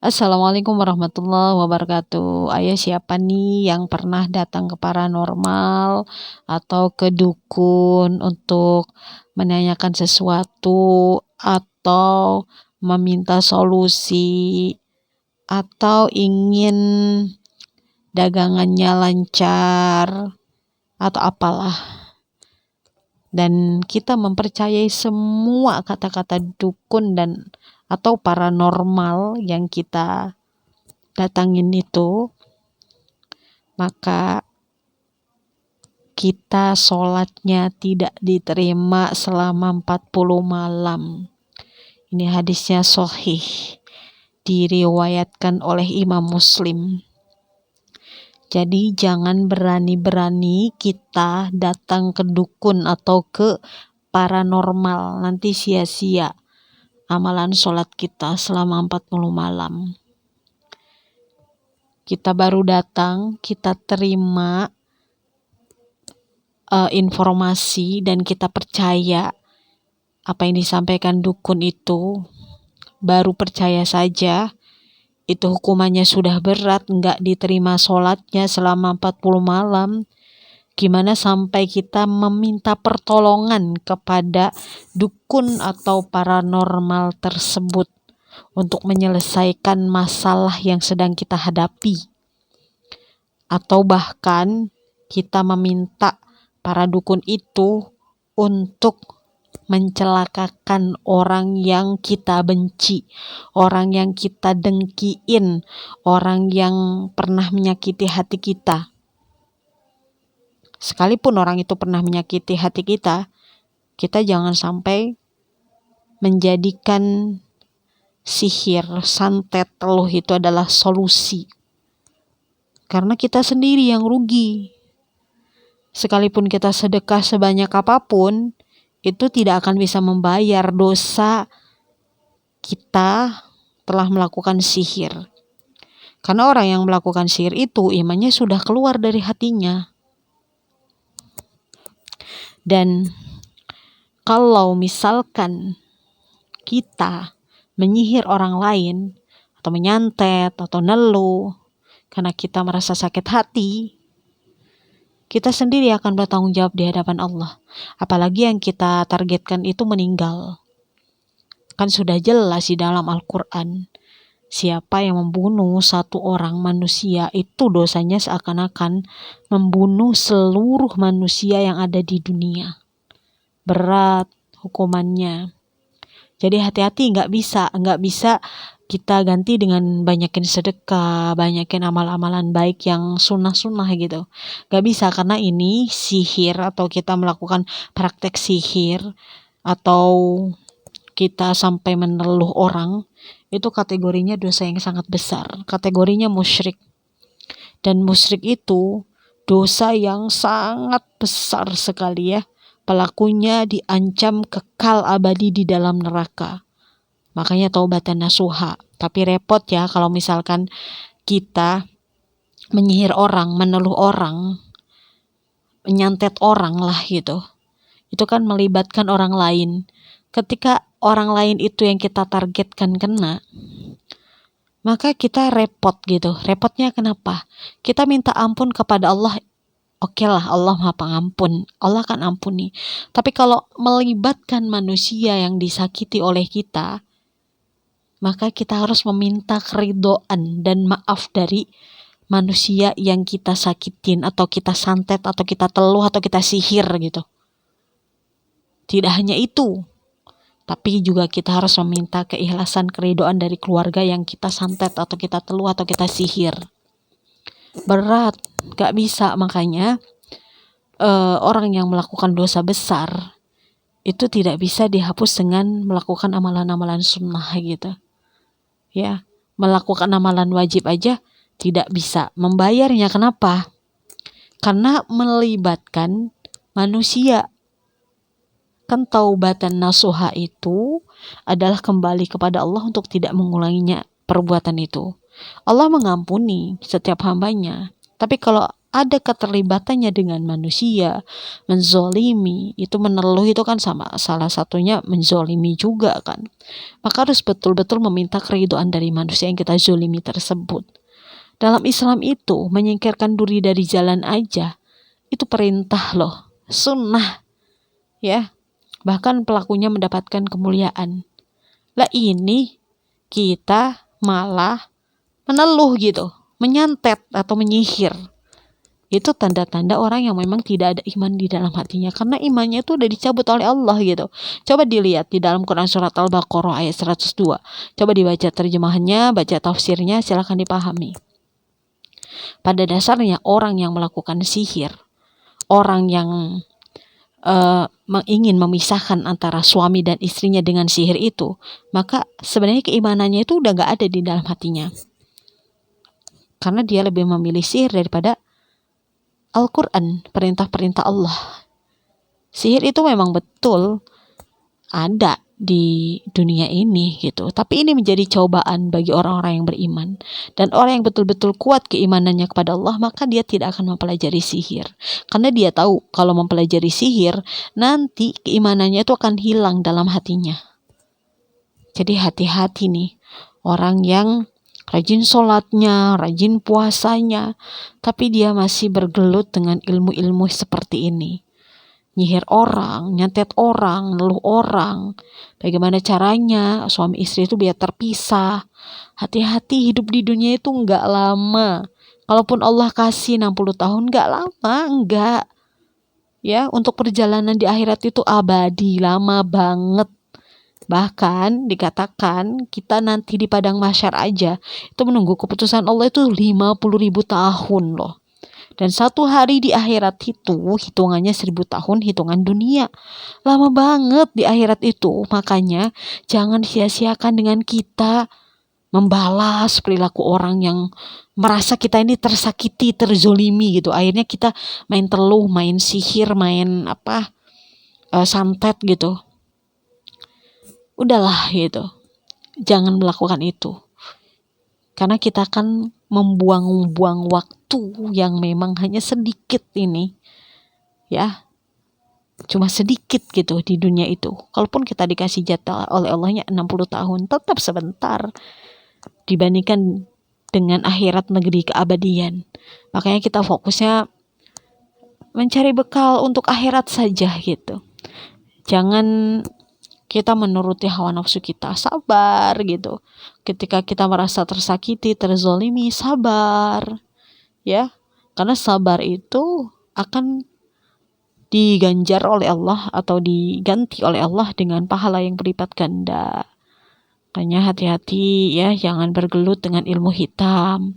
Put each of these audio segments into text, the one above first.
Assalamualaikum warahmatullahi wabarakatuh. Ayo, siapa nih yang pernah datang ke paranormal atau ke dukun untuk menanyakan sesuatu atau meminta solusi atau ingin dagangannya lancar atau apalah. Dan kita mempercayai semua kata-kata dukun dan atau paranormal yang kita datangin itu, maka kita sholatnya tidak diterima selama 40 malam. Ini hadisnya sahih, diriwayatkan oleh Imam Muslim. Jadi jangan berani-berani kita datang ke dukun atau ke paranormal, nanti sia-sia amalan sholat kita selama 40 malam. Kita baru datang, kita terima informasi dan kita percaya apa yang disampaikan dukun itu, baru percaya saja, itu hukumannya sudah berat, nggak diterima sholatnya selama 40 malam. Gimana sampai kita meminta pertolongan kepada dukun atau paranormal tersebut untuk menyelesaikan masalah yang sedang kita hadapi, atau bahkan kita meminta para dukun itu untuk mencelakakan orang yang kita benci, orang yang kita dengkiin, orang yang pernah menyakiti hati kita. Sekalipun orang itu pernah menyakiti hati kita, kita jangan sampai menjadikan sihir, santet, teluh itu adalah solusi. Karena kita sendiri yang rugi. Sekalipun kita sedekah sebanyak apapun, itu tidak akan bisa membayar dosa kita telah melakukan sihir. Karena orang yang melakukan sihir itu imannya sudah keluar dari hatinya. Dan kalau misalkan kita menyihir orang lain atau menyantet atau neluh karena kita merasa sakit hati, kita sendiri akan bertanggung jawab di hadapan Allah. Apalagi yang kita targetkan itu meninggal. Kan sudah jelas di dalam Al-Quran, siapa yang membunuh satu orang manusia itu dosanya seakan-akan membunuh seluruh manusia yang ada di dunia. Berat hukumannya. Jadi hati-hati, nggak bisa kita ganti dengan banyakin sedekah, banyakin amal-amalan baik yang sunnah-sunnah gitu. Nggak bisa, karena ini sihir atau kita melakukan praktek sihir atau kita sampai meneluh orang, itu kategorinya dosa yang sangat besar, kategorinya musyrik. Dan musyrik itu dosa yang sangat besar sekali ya. Pelakunya diancam kekal abadi di dalam neraka. Makanya taubatan nasuha. Tapi repot ya kalau misalkan kita menyihir orang, meneluh orang, menyantet orang lah gitu. Itu kan melibatkan orang lain. Ketika orang lain itu yang kita targetkan kena, maka kita repot gitu. Repotnya kenapa? Kita minta ampun kepada Allah. Oke lah, Allah Maha Pengampun, Allah akan ampuni. Tapi kalau melibatkan manusia yang disakiti oleh kita, maka kita harus meminta keridhaan dan maaf dari manusia yang kita sakitin atau kita santet atau kita teluh atau kita sihir gitu. Tidak hanya itu, tapi juga kita harus meminta keikhlasan, keridhaan dari keluarga yang kita santet atau kita teluh atau kita sihir. Berat, gak bisa. Makanya orang yang melakukan dosa besar itu tidak bisa dihapus dengan melakukan amalan-amalan sunnah gitu ya. Melakukan amalan wajib aja tidak bisa membayarnya. Kenapa? Karena melibatkan manusia. Kan taubatan nasuha itu adalah kembali kepada Allah untuk tidak mengulanginya perbuatan itu. Allah mengampuni setiap hambanya. Tapi kalau ada keterlibatannya dengan manusia, menzolimi, itu meneluh itu kan sama salah satunya menzolimi juga kan. Maka harus betul-betul meminta keridhaan dari manusia yang kita zolimi tersebut. Dalam Islam itu menyingkirkan duri dari jalan aja itu perintah loh, sunnah ya. Bahkan pelakunya mendapatkan kemuliaan. Lah ini kita malah meneluh gitu, menyantet atau menyihir. Itu tanda-tanda orang yang memang tidak ada iman di dalam hatinya, karena imannya itu udah dicabut oleh Allah gitu. Coba dilihat di dalam Quran surat Al-Baqarah ayat 102. Coba dibaca terjemahannya, baca tafsirnya, silakan dipahami. Pada dasarnya orang yang melakukan sihir, orang yang ingin memisahkan antara suami dan istrinya dengan sihir itu, maka sebenarnya keimanannya itu udah gak ada di dalam hatinya. Karena dia lebih memilih sihir daripada Al-Quran, perintah-perintah Allah. Sihir itu memang betul ada di dunia ini gitu. Tapi ini menjadi cobaan bagi orang-orang yang beriman. Dan orang yang betul-betul kuat keimanannya kepada Allah, maka dia tidak akan mempelajari sihir. Karena dia tahu kalau mempelajari sihir, nanti keimanannya itu akan hilang dalam hatinya. Jadi hati-hati nih, orang yang rajin sholatnya, rajin puasanya, tapi dia masih bergelut dengan ilmu-ilmu seperti ini. Nyihir orang, nyantet orang, neluh orang. Bagaimana caranya suami istri itu biar terpisah. Hati-hati, hidup di dunia itu enggak lama. Kalaupun Allah kasih 60 tahun, enggak lama, enggak. Ya, untuk perjalanan di akhirat itu abadi, lama banget. Bahkan dikatakan kita nanti di padang mahsyar aja itu menunggu keputusan Allah itu 50.000 tahun loh. Dan satu hari di akhirat itu hitungannya 1000 tahun hitungan dunia. Lama banget di akhirat itu. Makanya jangan sia-siakan dengan kita membalas perilaku orang yang merasa kita ini tersakiti, terzolimi gitu. Akhirnya kita main teluh, main sihir, main santet gitu. Udahlah gitu. Jangan melakukan itu. Karena kita akan membuang-buang waktu yang memang hanya sedikit ini. Ya. Cuma sedikit gitu di dunia itu. Kalaupun kita dikasih jatah oleh Allahnya 60 tahun, tetap sebentar dibandingkan dengan akhirat negeri keabadian. Makanya kita fokusnya mencari bekal untuk akhirat saja gitu. Jangan kita menuruti hawa nafsu kita, sabar gitu. Ketika kita merasa tersakiti, terzolimi, sabar. Ya, karena sabar itu akan diganjar oleh Allah atau diganti oleh Allah dengan pahala yang berlipat ganda. Makanya hati-hati ya, jangan bergelut dengan ilmu hitam.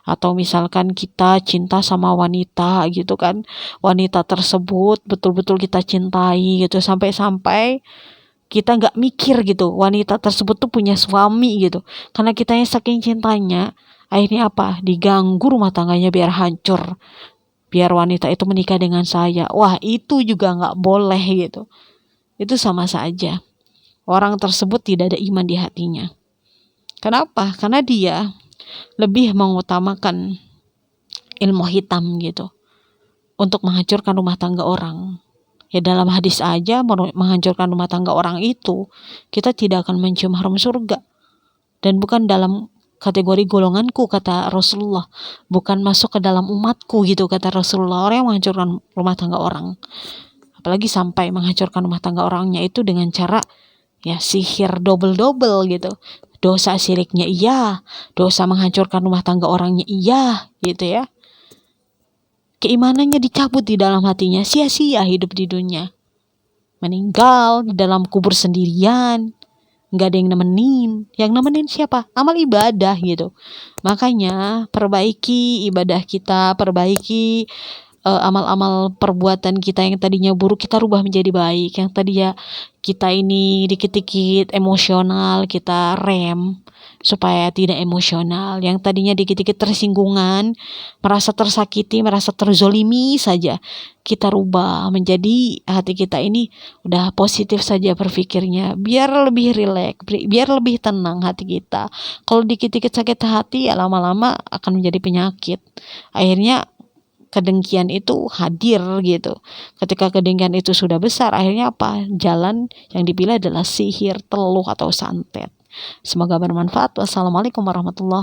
Atau misalkan kita cinta sama wanita gitu kan, wanita tersebut betul-betul kita cintai gitu, sampai-sampai kita nggak mikir gitu wanita tersebut tuh punya suami gitu, karena kita yang saking cintanya akhirnya apa, diganggu rumah tangganya biar hancur, biar wanita itu menikah dengan saya. Wah, itu juga nggak boleh gitu. Itu sama saja orang tersebut tidak ada iman di hatinya. Kenapa? Karena dia lebih mengutamakan ilmu hitam gitu untuk menghancurkan rumah tangga orang. Ya, dalam hadis aja menghancurkan rumah tangga orang itu, kita tidak akan mencium harum surga. Dan bukan dalam kategori golonganku, kata Rasulullah. Bukan masuk ke dalam umatku gitu, kata Rasulullah. Orang yang menghancurkan rumah tangga orang, apalagi sampai menghancurkan rumah tangga orangnya itu dengan cara ya sihir double-double gitu. Dosa syiriknya iya, dosa menghancurkan rumah tangga orangnya iya gitu ya. Keimanannya dicabut di dalam hatinya, sia-sia hidup di dunia. Meninggal di dalam kubur sendirian, nggak ada yang nemenin. Yang nemenin siapa? Amal ibadah gitu. Makanya perbaiki ibadah kita, perbaiki amal-amal perbuatan kita yang tadinya buruk, kita rubah menjadi baik. Yang tadinya kita ini dikit-dikit emosional, kita rem supaya tidak emosional. Yang tadinya dikit-dikit tersinggungan, merasa tersakiti, merasa terzolimi saja, kita rubah menjadi hati kita ini udah positif saja berpikirnya, biar lebih rileks, biar lebih tenang hati kita. Kalau dikit-dikit sakit hati ya lama-lama akan menjadi penyakit. Akhirnya kedengkian itu hadir gitu. Ketika kedengkian itu sudah besar, akhirnya apa? Jalan yang dipilih adalah sihir, teluh atau santet. Semoga bermanfaat. Wassalamualaikum warahmatullahi